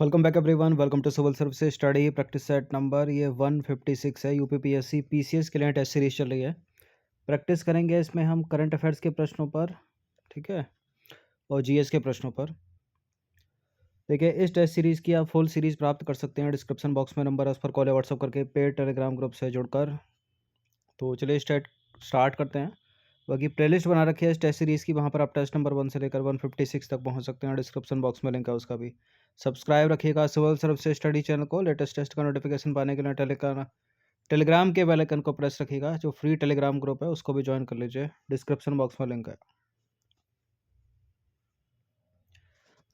Welcome back everyone. Welcome to civil services study practice set number ये 156 है। UPPSC PCS के लिए test series चल रही है। प्रैक्टिस करेंगे इसमें हम करंट अफेयर्स के प्रश्नों पर, ठीक है, और जीएस के प्रश्नों पर। देखिए, इस टेस्ट सीरीज़ की आप फुल सीरीज़ प्राप्त कर सकते हैं। डिस्क्रिप्शन बॉक्स में नंबर है, उस पर कॉल या व्हाट्सअप करके पेड टेलीग्राम ग्रुप से जुड़कर। तो चलिए स्टार्ट करते हैं। बाकी प्लेलिस्ट बना रखी है इस टेस्ट सीरीज़ की, वहाँ पर आप टेस्ट नंबर 1 से लेकर 156 तक पहुँच सकते हैं। डिस्क्रिप्शन बॉक्स में लिंक है, उसका भी सब्सक्राइब रखिएगा सिविल सर्विसेज स्टडी चैनल को। लेटेस्ट टेस्ट का नोटिफिकेशन पाने के लिए टेलीग्राम के बेल आइकन को प्रेस रखिएगा। जो फ्री टेलीग्राम ग्रुप है उसको भी ज्वाइन कर लीजिए, डिस्क्रिप्शन बॉक्स में लिंक है।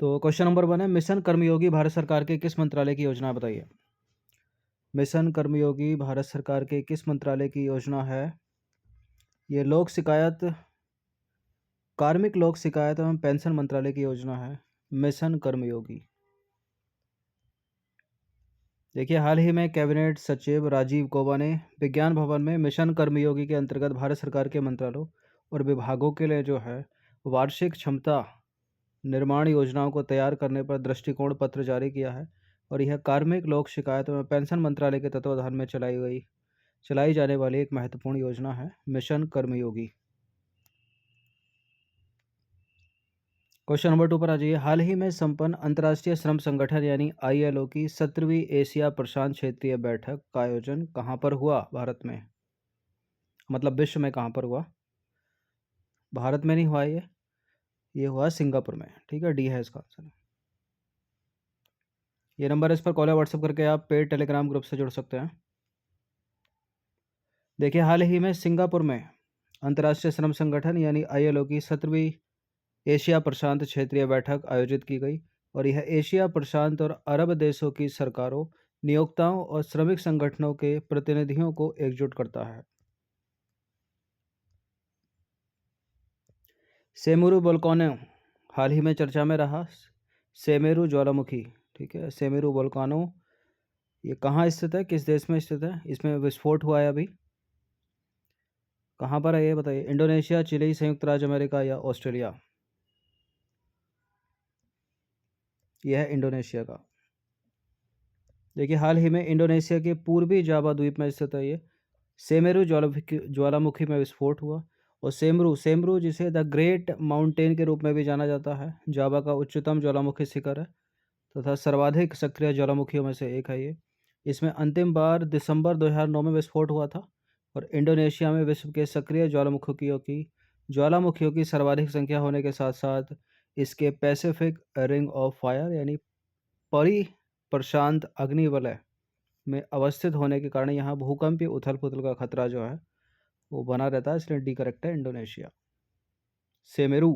तो क्वेश्चन नंबर 1 है, मिशन कर्मयोगी भारत सरकार के किस मंत्रालय की योजना है, बताइए। मिशन कर्मयोगी भारत सरकार के किस मंत्रालय की योजना है? ये कार्मिक लोक शिकायत एवं पेंशन मंत्रालय की योजना है, मिशन कर्मयोगी। देखिए, हाल ही में कैबिनेट सचिव राजीव गौबा ने विज्ञान भवन में मिशन कर्मयोगी के अंतर्गत भारत सरकार के मंत्रालयों और विभागों के लिए जो है वार्षिक क्षमता निर्माण योजनाओं को तैयार करने पर दृष्टिकोण पत्र जारी किया है। और यह कार्मिक लोक शिकायत एवं पेंशन मंत्रालय के तत्वाधान में चलाई जाने वाली एक महत्वपूर्ण योजना है, मिशन कर्मयोगी। क्वेश्चन नंबर 2 पर आ जाइए। हाल ही में संपन्न अंतर्राष्ट्रीय श्रम संगठन यानी आईएलओ की 17वीं एशिया प्रशांत क्षेत्रीय बैठक का आयोजन कहाँ पर हुआ भारत में? मतलब विश्व में कहाँ पर हुआ? भारत में नहीं हुआ, ये हुआ सिंगापुर में। ठीक है, डी है इसका आंसर। ये नंबर इस पर कॉल या व्हाट्सएप करके आप पेड टेलीग्राम ग्रुप से जुड़ सकते हैं। देखिए, हाल ही में सिंगापुर में अंतर्राष्ट्रीय श्रम संगठन यानी आईएलओ की 17वीं एशिया प्रशांत क्षेत्रीय बैठक आयोजित की गई। और यह एशिया प्रशांत और अरब देशों की सरकारों, नियोक्ताओं और श्रमिक संगठनों के प्रतिनिधियों को एकजुट करता है। सेमेरू वोल्केनो हाल ही में चर्चा में रहा। सेमेरू ज्वालामुखी, ठीक है, सेमेरू वोल्केनो ये कहाँ स्थित है, किस देश में स्थित है? इसमें विस्फोट हुआ है अभी। कहाँ पर है ये बताइए? इंडोनेशिया, चिली, संयुक्त राज्य अमेरिका या ऑस्ट्रेलिया? यह है इंडोनेशिया का। देखिए, हाल ही में इंडोनेशिया के पूर्वी जावा द्वीप में स्थित है ये सेमेरू ज्वालामुखी में विस्फोट हुआ। और सेमरू जिसे द ग्रेट माउंटेन के रूप में भी जाना जाता है, जावा का उच्चतम ज्वालामुखी शिखर है तथा सर्वाधिक सक्रिय ज्वालामुखियों में से एक है ये। इसमें अंतिम बार दिसंबर 2009 में विस्फोट हुआ था। और इंडोनेशिया में विश्व के सक्रिय ज्वालामुखियों की सर्वाधिक संख्या होने के साथ साथ इसके पैसिफिक रिंग ऑफ फायर यानी प्रशांत अग्निवलय में अवस्थित होने के कारण यहाँ भूकंपीय उथल पुथल का खतरा जो है वो बना रहता है, इसलिए डी करेक्ट है, इंडोनेशिया, सेमेरू।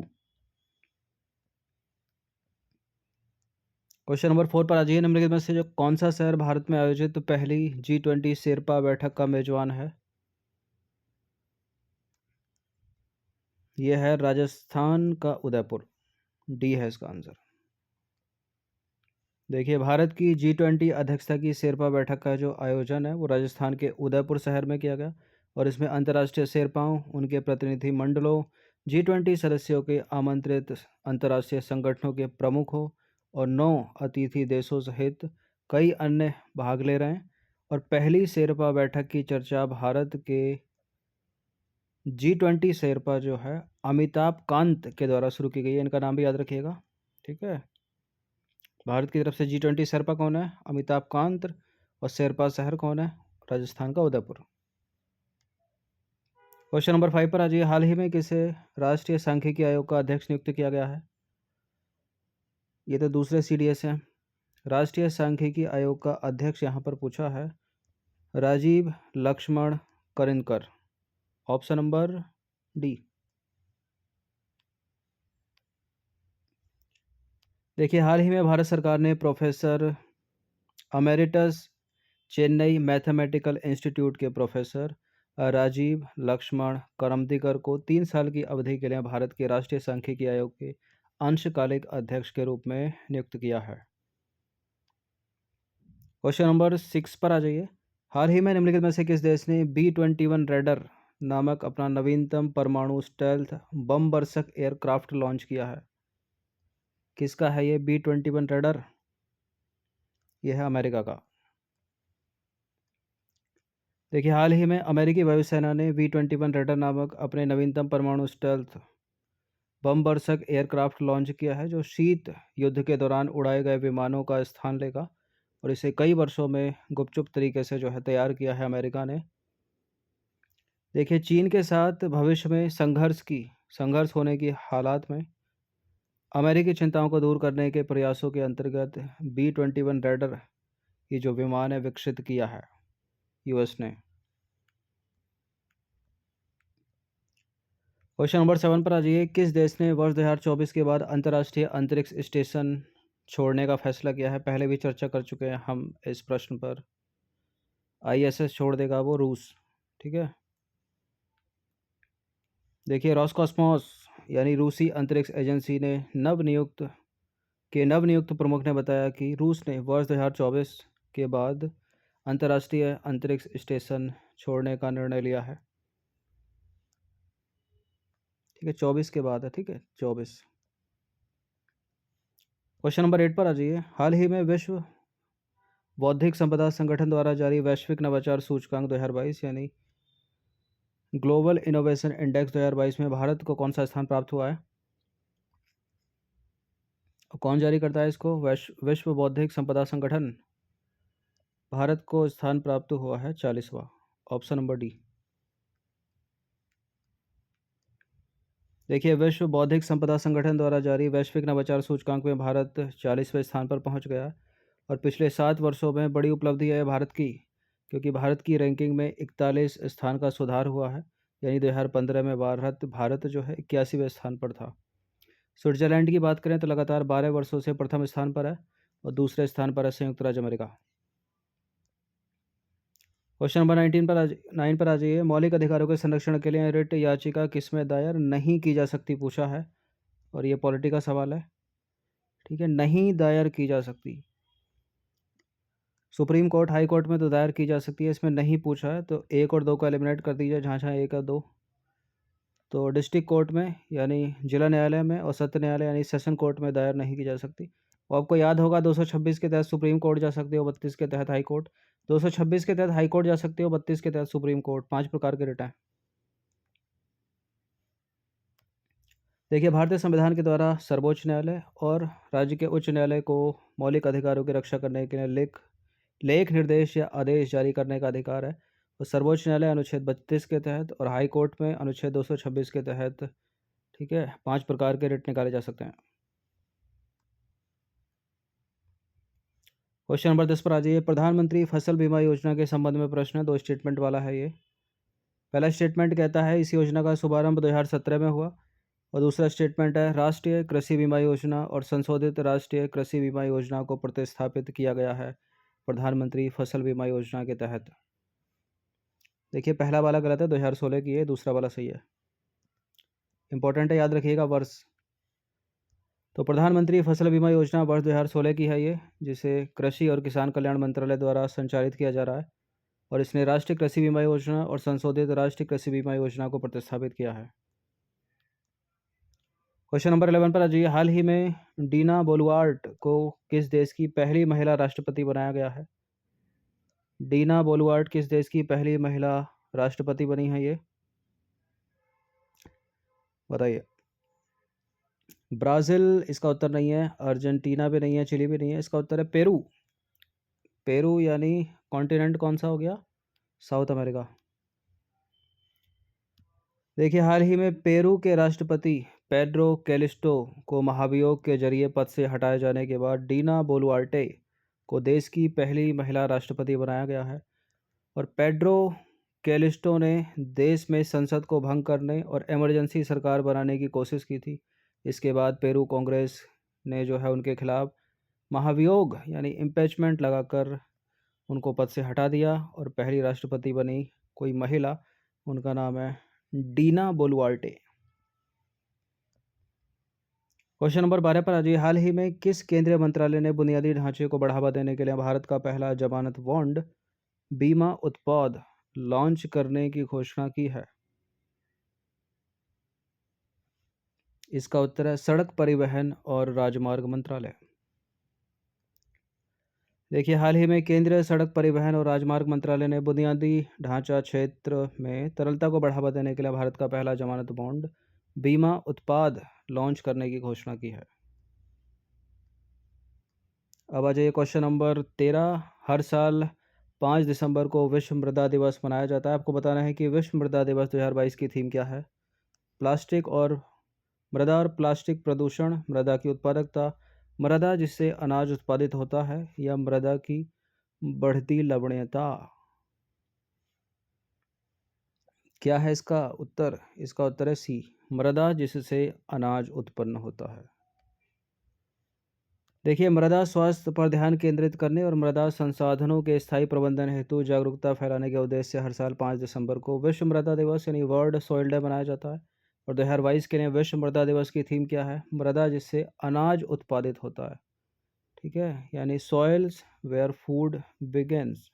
क्वेश्चन नंबर 4 पर आ जाइए। निम्नलिखित में से जो कौन सा शहर भारत में आयोजित पहली G20 शेरपा बैठक का मेजबान है? यह है राजस्थान का उदयपुर, डी है इसका आंसर। देखिए, भारत की G20 अध्यक्षता की शेरपा बैठक का जो आयोजन है वो राजस्थान के उदयपुर शहर में किया गया। और इसमें अंतर्राष्ट्रीय शेरपाओं, उनके प्रतिनिधि मंडलों, G20 सदस्यों के आमंत्रित अंतर्राष्ट्रीय संगठनों के प्रमुखों और 9 अतिथि देशों सहित कई अन्य भाग ले रहे हैं। और पहली शेरपा बैठक की चर्चा भारत के G20 शेरपा जो है अमिताभ कांत के द्वारा शुरू की गई है। इनका नाम भी याद रखिएगा, ठीक है। भारत की तरफ से G20 शेरपा कौन है? अमिताभ कांत। और शेरपा शहर कौन है? राजस्थान का उदयपुर। क्वेश्चन नंबर 5 पर आ जाइए। हाल ही में किसे राष्ट्रीय सांख्यिकी आयोग का अध्यक्ष नियुक्त किया गया है? ये तो दूसरे CDS हैं। राष्ट्रीय सांख्यिकी आयोग का अध्यक्ष यहाँ पर पूछा है Rajeev Laxman Karinkar, option number D. देखिए, हाल ही में भारत सरकार ने professor emeritus Chennai mathematical institute के प्रोफेसर राजीव लक्ष्मण करमदीकर को 3 साल की अवधि के लिए भारत के राष्ट्रीय सांख्यिकी आयोग के अंशकालिक अध्यक्ष के रूप में नियुक्त किया है। क्वेश्चन नंबर 6 पर आ जाइए। हाल ही में निम्नलिखित में से किस देश ने B-21 रेडर नामक अपना नवीनतम परमाणु स्टेल्थ बम वर्षक एयरक्राफ्ट लॉन्च किया है? किसका है ये B-21 रेडर? ये है अमेरिका का। देखिए, हाल ही में अमेरिकी वायुसेना ने V-21 रेडर नामक अपने नवीनतम परमाणु स्टेल्थ बमबर्सक एयरक्राफ्ट लॉन्च किया है, जो शीत युद्ध के दौरान उड़ाए गए विमानों का स्थान लेगा। और इसे कई वर्षों में गुपचुप तरीके से जो है तैयार किया है अमेरिका ने। देखिए, चीन के साथ भविष्य में संघर्ष होने की हालात में अमेरिकी चिंताओं को दूर करने के प्रयासों के अंतर्गत B-21 रेडर ये जो विमान है विकसित किया है यूएस ने। क्वेश्चन नंबर 7 पर आ जाइए। किस देश ने वर्ष 2024 के बाद अंतर्राष्ट्रीय अंतरिक्ष स्टेशन छोड़ने का फैसला किया है? पहले भी चर्चा कर चुके हैं हम इस प्रश्न पर। ISS छोड़ देगा वो रूस। ठीक है। देखिए, रॉसकॉस्मोस यानी रूसी अंतरिक्ष एजेंसी ने नवनियुक्त प्रमुख ने बताया कि रूस ने वर्ष 2024 के बाद अंतर्राष्ट्रीय अंतरिक्ष स्टेशन छोड़ने का निर्णय लिया है। ठीक है, 24 के बाद है। ठीक है, 24। क्वेश्चन नंबर 8 पर आ जाइए। हाल ही में विश्व बौद्धिक संपदा संगठन द्वारा जारी वैश्विक नवाचार सूचकांक 2022 यानी ग्लोबल इनोवेशन इंडेक्स 2022 में भारत को कौन सा स्थान प्राप्त हुआ है? और कौन जारी करता है इसको? विश्व बौद्धिक संपदा संगठन। भारत को स्थान प्राप्त हुआ है 40वां। Option number D. देखिए, विश्व बौद्धिक संपदा संगठन द्वारा जारी वैश्विक नवाचार सूचकांक में भारत 40वें स्थान पर पहुंच गया। और पिछले 7 वर्षों में बड़ी उपलब्धि है भारत की, क्योंकि भारत की रैंकिंग में 41 स्थान का सुधार हुआ है। यानी 2015 में भारत जो है 81वें स्थान पर था। स्विट्जरलैंड की बात करें तो लगातार 12 वर्षों से प्रथम स्थान पर है और दूसरे स्थान पर है संयुक्त राज्य अमेरिका। क्वेश्चन नंबर 9 पर आ जाइए। मौलिक अधिकारों के संरक्षण के लिए रिट याचिका किसमें दायर नहीं की जा सकती पूछा है, और ये पॉलिटी का सवाल है। ठीक है, नहीं दायर की जा सकती। सुप्रीम कोर्ट, हाई कोर्ट में तो दायर की जा सकती है, इसमें नहीं पूछा है, तो 1 और 2 को एलिमिनेट कर दीजिए, जहाँ जहाँ 1 और 2। तो डिस्ट्रिक्ट कोर्ट में यानी जिला न्यायालय में और सत्र न्यायालय यानी सेशन कोर्ट में दायर नहीं की जा सकती। और आपको याद होगा 226 के तहत सुप्रीम कोर्ट जा सकते हो, 32 के तहत हाई कोर्ट। 226 के तहत हाई कोर्ट जा सकते हो, 32 के तहत सुप्रीम कोर्ट। 5 प्रकार के रिट हैं। देखिए, भारतीय संविधान के द्वारा सर्वोच्च न्यायालय और राज्य के उच्च न्यायालय को मौलिक अधिकारों की रक्षा करने के लिए लेख निर्देश या आदेश जारी करने का अधिकार है। और सर्वोच्च न्यायालय अनुच्छेद 32 के तहत और हाई कोर्ट में अनुच्छेद 226 के तहत, ठीक है, 5 प्रकार के रिट निकाले जा सकते हैं। क्वेश्चन नंबर 10 पर आ जाइए। प्रधानमंत्री फसल बीमा योजना के संबंध में प्रश्न है, 2 स्टेटमेंट वाला है ये। पहला स्टेटमेंट कहता है इस योजना का शुभारंभ 2017 में हुआ। और दूसरा स्टेटमेंट है राष्ट्रीय कृषि बीमा योजना और संशोधित राष्ट्रीय कृषि बीमा योजना को प्रतिस्थापित किया गया है प्रधानमंत्री फसल बीमा योजना के तहत। देखिए, पहला वाला गलत है, 2016 की है, दूसरा वाला सही है। इंपॉर्टेंट है, याद रखिएगा वर्ष। तो प्रधानमंत्री फसल बीमा योजना वर्ष 2016 की है ये, जिसे कृषि और किसान कल्याण मंत्रालय द्वारा संचालित किया जा रहा है। और इसने राष्ट्रीय कृषि बीमा योजना और संशोधित राष्ट्रीय कृषि बीमा योजना को प्रतिस्थापित किया है। क्वेश्चन नंबर 11 पर आ जाइए। हाल ही में डीना बोलुआर्ट को किस देश की पहली महिला राष्ट्रपति बनाया गया है? डीना बोलुआर्ट किस देश की पहली महिला राष्ट्रपति बनी है ये? बताइए। ब्राज़ील इसका उत्तर नहीं है, अर्जेंटीना भी नहीं है, चिली भी नहीं है, इसका उत्तर है पेरू। पेरू यानी कॉन्टिनेंट कौन सा हो गया? South America. देखिए, हाल ही में पेरू के राष्ट्रपति पेड्रो कैलिस्टो को महाभियोग के जरिए पद से हटाए जाने के बाद डीना बोलुआर्टे को देश की पहली महिला राष्ट्रपति बनाया गया है। और पेड्रो कैलिस्टो ने देश में संसद को भंग करने और इमरजेंसी सरकार बनाने की कोशिश की थी। इसके बाद पेरू कांग्रेस ने जो है उनके खिलाफ महाभियोग यानी इम्पीचमेंट लगाकर उनको पद से हटा दिया और पहली राष्ट्रपति बनी कोई महिला, उनका नाम है डीना बोलुआर्टे। क्वेश्चन नंबर 12 पर आ जाइए। हाल ही में किस केंद्रीय मंत्रालय ने बुनियादी ढांचे को बढ़ावा देने के लिए भारत का पहला जमानत बॉन्ड बीमा उत्पाद लॉन्च करने की घोषणा की है? इसका उत्तर है सड़क परिवहन और राजमार्ग मंत्रालय। देखिए, हाल ही में केंद्रीय सड़क परिवहन और राजमार्ग मंत्रालय ने बुनियादी ढांचा क्षेत्र में तरलता को बढ़ावा देने के लिए भारत का पहला जमानत बॉन्ड बीमा उत्पाद लॉन्च करने की घोषणा की है। अब आ जाइए क्वेश्चन नंबर 13। हर साल 5 दिसंबर को विश्व मृदा दिवस मनाया जाता है। आपको बताना है कि विश्व मृदा दिवस 2022 की थीम क्या है। प्लास्टिक और प्लास्टिक प्रदूषण, मृदा की उत्पादकता, मृदा जिससे अनाज उत्पादित होता है, या मृदा की बढ़ती लवणीयता। क्या है इसका उत्तर? इसका उत्तर है सी, मृदा जिससे अनाज उत्पन्न होता है। देखिए, मृदा स्वास्थ्य पर ध्यान केंद्रित करने और मृदा संसाधनों के स्थायी प्रबंधन हेतु जागरूकता फैलाने के उद्देश्य से हर साल 5 दिसंबर को विश्व मृदा दिवस यानी वर्ल्ड सॉइल डे मनाया जाता है। और 2022 के लिए विश्व मृदा दिवस की थीम क्या है? मृदा जिससे अनाज उत्पादित होता है। ठीक है, यानी सॉइल्स वेयर फूड बिगिंस।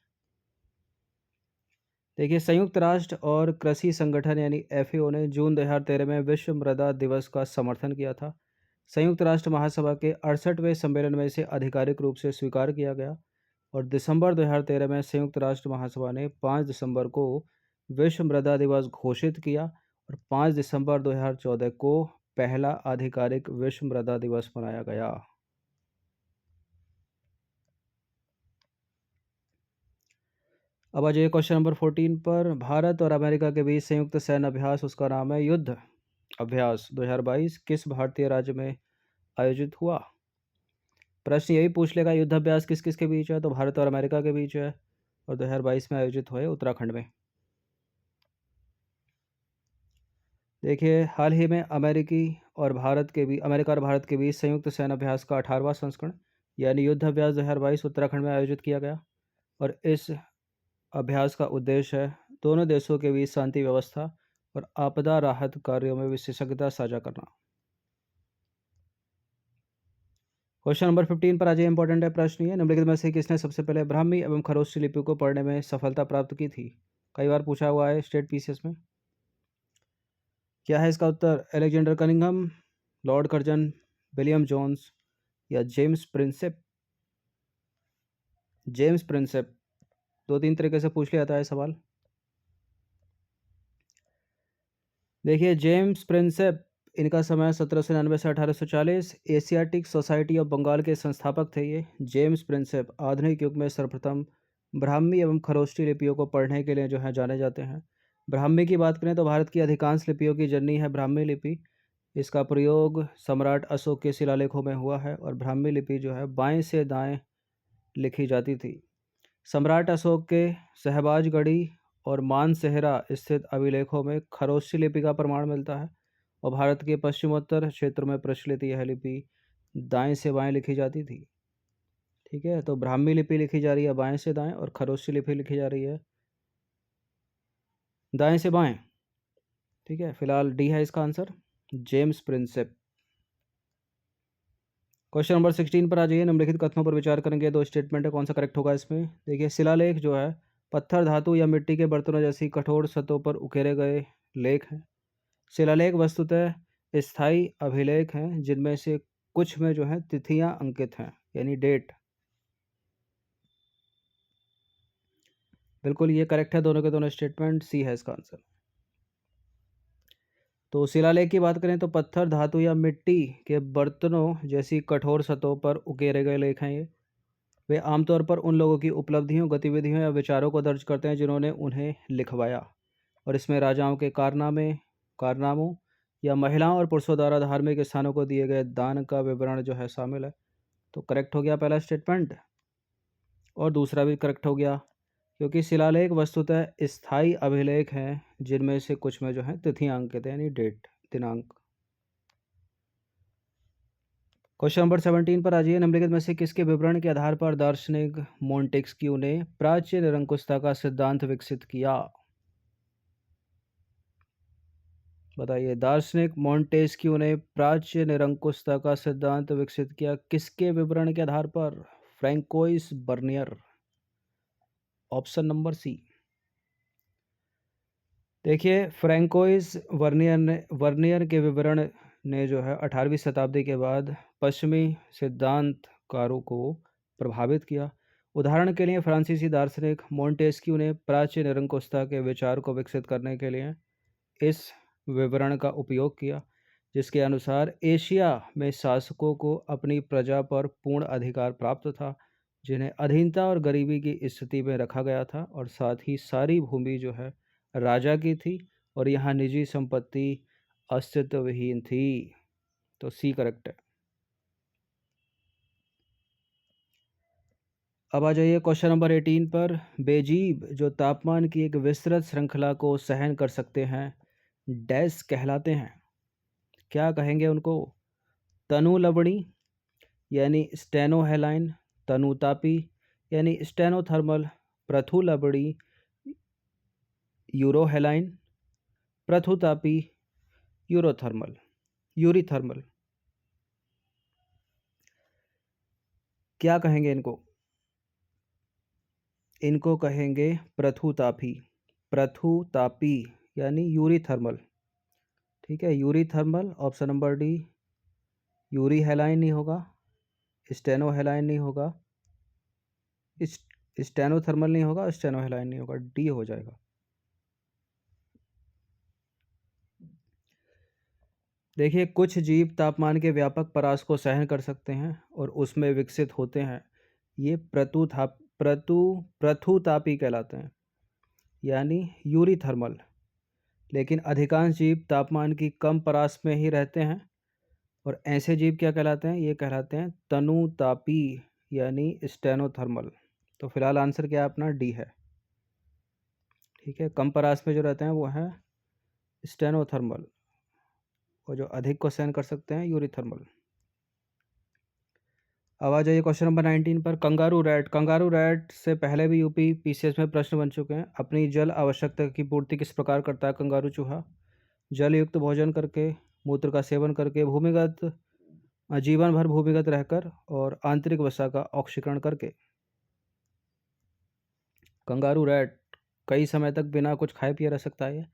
देखिए, संयुक्त राष्ट्र और कृषि संगठन यानी एफएओ ने जून 2013 में विश्व मृदा दिवस का समर्थन किया था। संयुक्त राष्ट्र महासभा के 68वें सम्मेलन में इसे आधिकारिक रूप से स्वीकार किया गया। और दिसंबर 2013 में संयुक्त राष्ट्र महासभा ने 5 दिसंबर को विश्व मृदा दिवस घोषित किया। और 5 दिसंबर 2014 को पहला आधिकारिक विश्व मृदा दिवस मनाया गया। अब आ जाइए क्वेश्चन नंबर 14 पर। भारत और अमेरिका के बीच संयुक्त सैन्य अभ्यास, उसका नाम है युद्ध अभ्यास 2022, किस भारतीय राज्य में आयोजित हुआ? प्रश्न यही पूछ लेगा युद्ध अभ्यास किस किस के बीच है, तो भारत और अमेरिका के बीच है। और 2022 में आयोजित हुए उत्तराखंड में। देखिए, हाल ही में अमेरिका और भारत के बीच संयुक्त सैन्य अभ्यास का 18वां संस्करण यानी युद्ध अभ्यास 2022 उत्तराखंड में आयोजित किया गया। और इस अभ्यास का उद्देश्य है दोनों देशों के बीच शांति व्यवस्था और आपदा राहत कार्यों में विशेषज्ञता साझा करना। क्वेश्चन नंबर 15 पर आज ये इंपॉर्टेंट है प्रश्न। ये निम्नलिखित में से किसने सबसे पहले ब्राह्मी एवं खरोष्ठी लिपि को पढ़ने में सफलता प्राप्त की थी? कई बार पूछा हुआ है स्टेट पीसीएस में। क्या है इसका उत्तर? Alexander Cunningham, Lord Curzon, William Jones, या जेम्स प्रिंसेप। James Prinsep. 2-3 तरीके से पूछ लिया जाता है सवाल। देखिए, जेम्स प्रिंसेप, इनका समय 1799 से 1840। एशियाटिक सोसाइटी ऑफ बंगाल के संस्थापक थे ये। जेम्स प्रिंसेप आधुनिक युग में सर्वप्रथम ब्राह्मी एवं खरोष्ठी लिपियों को पढ़ने के लिए जो है जाने जाते हैं। ब्राह्मी की बात करें तो भारत की अधिकांश लिपियों की जननी है ब्राह्मी लिपि। इसका प्रयोग सम्राट अशोक के शिलालेखों में हुआ है। और ब्राह्मी लिपि जो है बाएं से दाएं लिखी जाती थी। सम्राट अशोक के शहबाजगढ़ी और मानसेहरा स्थित अभिलेखों में खरोष्ठी लिपि का प्रमाण मिलता है। और भारत के पश्चिमोत्तर क्षेत्र में प्रचलित यह लिपि दाएं से बाएं लिखी जाती थी। ठीक है, तो ब्राह्मी लिपि लिखी जा रही है बाएं से दाएं और खरोष्ठी लिपि लिखी जा रही है दाएं से बाएं। ठीक है, फिलहाल डी है इसका answer, James Prinsep. Question number 16 पर आ जाइए। निम्नलिखित कथनों पर विचार करेंगे। 2 स्टेटमेंट है, कौन सा करेक्ट होगा इसमें? देखिए, शिलालेख जो है पत्थर, धातु या मिट्टी के बर्तनों जैसी कठोर सतहों पर उकेरे गए लेख हैं। शिलालेख वस्तुतः स्थायी अभिलेख हैं जिनमें से कुछ में जो है तिथियां अंकित हैं, यानी डेट। बिल्कुल ये करेक्ट है, दोनों के दोनों स्टेटमेंट। सी है इसका आंसर। तो शिलालेख की बात करें तो पत्थर, धातु या मिट्टी के बर्तनों जैसी कठोर सतहों पर उकेरे गए लेख हैं ये। वे आमतौर पर उन लोगों की उपलब्धियों, गतिविधियों या विचारों को दर्ज करते हैं जिन्होंने उन्हें लिखवाया। और इसमें राजाओं के कारनामों या महिलाओं और पुरुषों द्वारा धार्मिक स्थानों को दिए गए दान का विवरण जो है शामिल है। तो करेक्ट हो गया पहला स्टेटमेंट। और दूसरा भी करेक्ट हो गया, क्योंकि शिलालेख वस्तुतः स्थायी अभिलेख हैं जिनमें से कुछ में जो है तिथियां अंकित है, यानी डेट, दिनांक। क्वेश्चन नंबर 17 पर आ जाइए। निम्नलिखित में से किसके विवरण के आधार पर दार्शनिक मोंटेस्क्यू ने प्राच्य निरंकुशता का सिद्धांत विकसित किया? बताइए, दार्शनिक मोंटेस्क्यू ने प्राच्य निरंकुशता का सिद्धांत विकसित किया किसके विवरण के आधार पर? Francois Bernier, option number C. देखिए, फ्रैंकोइस वर्नियर के विवरण ने जो है 18वीं शताब्दी के बाद पश्चिमी सिद्धांतकारों को प्रभावित किया। उदाहरण के लिए फ्रांसीसी दार्शनिक मोंटेस्क्यू ने प्राच्य निरंकुशता के विचार को विकसित करने के लिए इस विवरण का उपयोग किया, जिसके अनुसार एशिया में शासकों को अपनी प्रजा पर पूर्ण अधिकार प्राप्त था, जिन्हें अधीनता और गरीबी की स्थिति में रखा गया था, और साथ ही सारी भूमि जो है राजा की थी और यहाँ निजी संपत्ति अस्तित्वहीन थी। तो सी करेक्ट है। अब आ जाइए क्वेश्चन नंबर 18 पर। बेजीब जो तापमान की एक विस्तृत श्रृंखला को सहन कर सकते हैं डैश कहलाते हैं। क्या कहेंगे उनको? तनु लवणी यानी स्टेनोहेलाइन, तनुतापी यानी स्टेनोथर्मल, प्रथु लवणी यूरोहेलाइन, प्रथुतापी यूरीथर्मल। क्या कहेंगे इनको? इनको कहेंगे प्रथुतापी यानी यूरीथर्मल। ठीक है, eurythermal. Option number D. Euryhaline नहीं होगा, स्टेनो हेलाइन नहीं होगा, स्टेनोथर्मल नहीं होगा, स्टेनो हेलाइन नहीं होगा, डी हो जाएगा। देखिए, कुछ जीव तापमान के व्यापक परास को सहन कर सकते हैं और उसमें विकसित होते हैं, ये प्रथुतापी कहलाते हैं यानी यूरीथर्मल। लेकिन अधिकांश जीव तापमान की कम परास में ही रहते हैं और ऐसे जीव क्या कहलाते हैं? ये कहलाते हैं तनुतापी यानी स्टेनोथर्मल। तो फिलहाल आंसर क्या है अपना? डी है। ठीक है, कम परास में जो रहते हैं वो है स्टेनोथर्मल और जो अधिक को सहन कर सकते हैं यूरीथर्मल। अब आ जाइए क्वेश्चन नंबर 19 पर। कंगारू रैट से पहले भी यूपी पीसीएस में प्रश्न बन चुके हैं। अपनी जल आवश्यकता की पूर्ति किस प्रकार करता है कंगारू चूहा? जल युक्त भोजन करके, मूत्र का सेवन करके, जीवन भर भूमिगत रहकर और आंतरिक वसा का ऑक्सीकरण करके। कंगारू रैट कई समय तक बिना कुछ खाए पिए रह सकता है।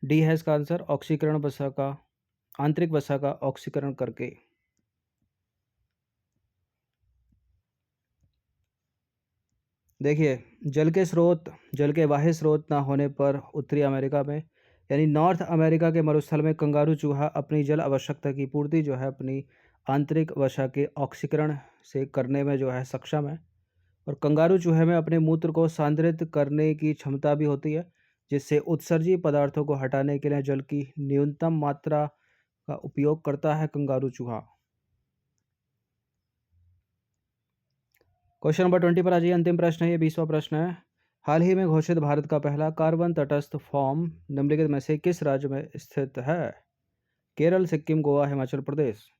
डी है इसका आंसर, ऑक्सीकरण वसा का, आंतरिक वसा का ऑक्सीकरण करके। देखिए, जल के बाह्य स्रोत ना होने पर उत्तरी अमेरिका में यानी नॉर्थ अमेरिका के मरुस्थल में कंगारू चूहा अपनी जल आवश्यकता की पूर्ति जो है अपनी आंतरिक वसा के ऑक्सीकरण से करने में जो है सक्षम है। और कंगारू चूहे में अपने मूत्र को सांद्रित करने की क्षमता भी होती है, जिससे उत्सर्जी पदार्थों को हटाने के लिए जल की न्यूनतम मात्रा का उपयोग करता है कंगारू चूहा। क्वेश्चन नंबर 20 पर आ जाइए। अंतिम प्रश्न है, ये 20वां प्रश्न है। हाल ही में घोषित भारत का पहला कार्बन तटस्थ फॉर्म निम्नलिखित में से किस राज्य में स्थित है? केरल, सिक्किम, गोवा, हिमाचल प्रदेश।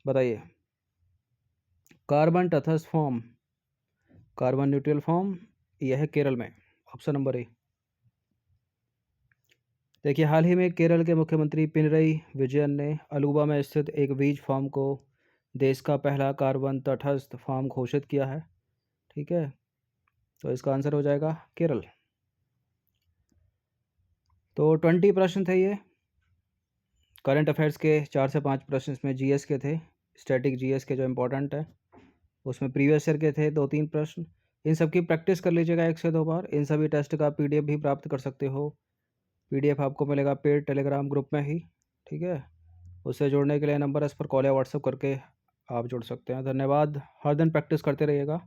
बताइए। कार्बन तटस्थ फॉर्म, कार्बन न्यूट्रल फॉर्म, यह है केरल में। Option number A. देखिए, हाल ही में केरल के मुख्यमंत्री पिनरई विजयन ने अलुवा में स्थित एक बीज फार्म को देश का पहला कार्बन तटस्थ फार्म घोषित किया है। ठीक है, तो इसका आंसर हो जाएगा केरल। तो 20 प्रश्न थे ये करंट अफेयर्स के। 4 से 5 प्रश्न इसमें जीएस के थे, स्टैटिक जीएस के जो इम्पोर्टेंट है। उसमें प्रीवियस ईयर के थे 2-3 प्रश्न। इन सब की प्रैक्टिस कर लीजिएगा 1 से 2 बार। इन सभी टेस्ट का पीडीएफ भी प्राप्त कर सकते हो। पीडीएफ आपको मिलेगा पेड टेलीग्राम ग्रुप में ही। ठीक है, उससे जुड़ने के लिए नंबर इस पर कॉल या व्हाट्सअप करके आप जुड़ सकते हैं। धन्यवाद। हर दिन प्रैक्टिस करते रहिएगा।